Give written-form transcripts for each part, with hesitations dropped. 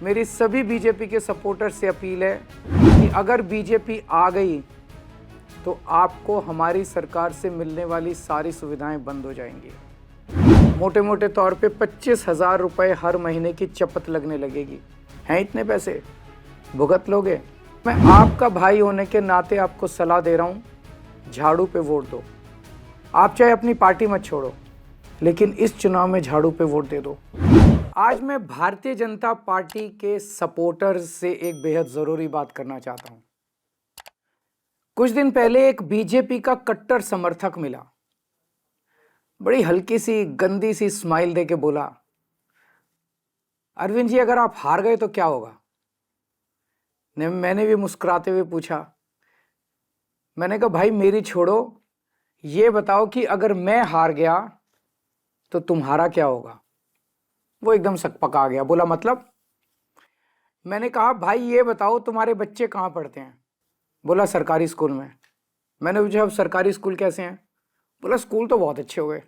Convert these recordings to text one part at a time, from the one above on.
मेरी सभी बीजेपी के सपोर्टर से अपील है कि अगर बीजेपी आ गई तो आपको हमारी सरकार से मिलने वाली सारी सुविधाएं बंद हो जाएंगी। मोटे मोटे तौर पे 25,000 रुपये हर महीने की चपत लगने लगेगी। हैं इतने पैसे भुगत लोगे? मैं आपका भाई होने के नाते आपको सलाह दे रहा हूँ, झाड़ू पे वोट दो। आप चाहे अपनी पार्टी मत छोड़ो, लेकिन इस चुनाव में झाड़ू पे वोट दे दो। आज मैं भारतीय जनता पार्टी के सपोर्टर्स से एक बेहद जरूरी बात करना चाहता हूं। कुछ दिन पहले एक बीजेपी का कट्टर समर्थक मिला, बड़ी हल्की सी गंदी सी स्माइल देके बोला, अरविंद जी अगर आप हार गए तो क्या होगा? मैंने भी मुस्कुराते हुए पूछा, मैंने कहा भाई मेरी छोड़ो, ये बताओ कि अगर मैं हार गया तो तुम्हारा क्या होगा? वो एकदम सकपका आ गया, बोला मतलब? मैंने कहा भाई ये बताओ तुम्हारे बच्चे कहाँ पढ़ते हैं? बोला सरकारी स्कूल में। मैंने पूछा अब सरकारी स्कूल कैसे हैं? बोला स्कूल तो बहुत अच्छे हुए,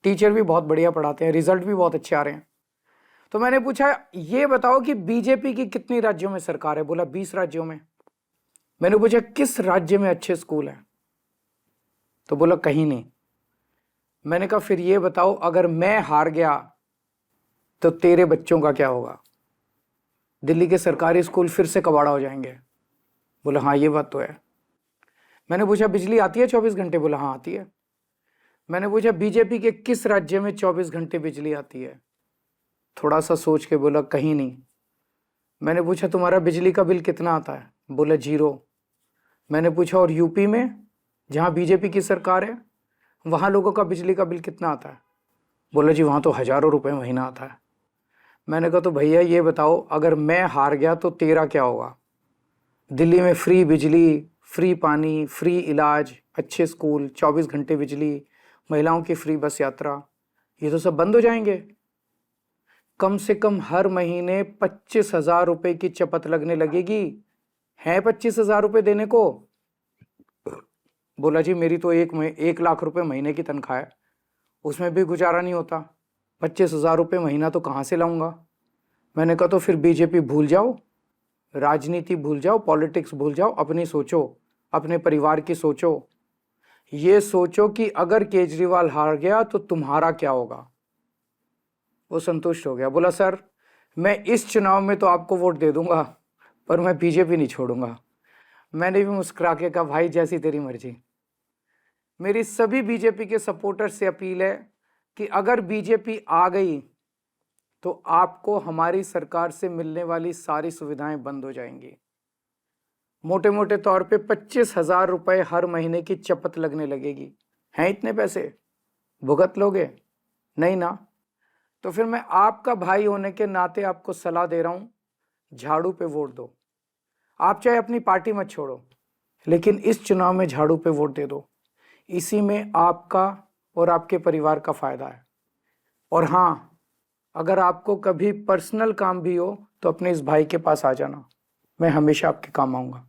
टीचर भी बहुत बढ़िया पढ़ाते हैं, रिजल्ट भी बहुत अच्छे आ रहे हैं। तो मैंने पूछा ये बताओ कि बीजेपी की कितनी राज्यों में सरकार है? बोला 20 राज्यों में। मैंने पूछा किस राज्य में अच्छे स्कूल हैं? तो बोला कहीं नहीं। मैंने कहा फिर ये बताओ अगर मैं हार गया तो तेरे बच्चों का क्या होगा? दिल्ली के सरकारी स्कूल फिर से कबाड़ा हो जाएंगे। बोला हाँ ये बात तो है। मैंने पूछा बिजली आती है 24 घंटे? बोला हाँ आती है। मैंने पूछा बीजेपी के किस राज्य में 24 घंटे बिजली आती है? थोड़ा सा सोच के बोला कहीं नहीं। मैंने पूछा तुम्हारा बिजली का बिल कितना आता है? बोला 0। मैंने पूछा और यूपी में जहाँ बीजेपी की सरकार है वहाँ लोगों का बिजली का बिल कितना आता है? बोला जी वहाँ तो हज़ारों रुपये महीना आता है। मैंने कहा तो भैया ये बताओ अगर मैं हार गया तो तेरा क्या होगा? दिल्ली में फ्री बिजली, फ्री पानी, फ्री इलाज, अच्छे स्कूल, 24 घंटे बिजली, महिलाओं की फ्री बस यात्रा, ये तो सब बंद हो जाएंगे। कम से कम हर महीने 25,000 रुपये की चपत लगने लगेगी। है 25,000 रुपये देने को? बोला जी मेरी तो 1 लाख रुपये महीने की तनख्वाह है, उसमें भी गुजारा नहीं होता, 25,000 रुपये महीना तो कहाँ से लाऊंगा? मैंने कहा तो फिर बीजेपी भूल जाओ, राजनीति भूल जाओ, पॉलिटिक्स भूल जाओ, अपनी सोचो, अपने परिवार की सोचो। ये सोचो कि अगर केजरीवाल हार गया तो तुम्हारा क्या होगा? वो संतुष्ट हो गया, बोला सर मैं इस चुनाव में तो आपको वोट दे दूंगा पर मैं बीजेपी नहीं छोड़ूंगा। मैंने भी मुस्कुरा के कहा भाई जैसी तेरी मर्जी। मेरी सभी बीजेपी के सपोर्टर से अपील है कि अगर बीजेपी आ गई तो आपको हमारी सरकार से मिलने वाली सारी सुविधाएं बंद हो जाएंगी। मोटे मोटे तौर पे 25,000 रुपये हर महीने की चपत लगने लगेगी। हैं इतने पैसे भुगत लोगे? नहीं ना? तो फिर मैं आपका भाई होने के नाते आपको सलाह दे रहा हूं, झाड़ू पे वोट दो। आप चाहे अपनी पार्टी मत छोड़ो, लेकिन इस चुनाव में झाड़ू पे वोट दे दो। इसी में आपका और आपके परिवार का फायदा है। और हाँ, अगर आपको कभी पर्सनल काम भी हो तो अपने इस भाई के पास आ जाना, मैं हमेशा आपके काम आऊंगा।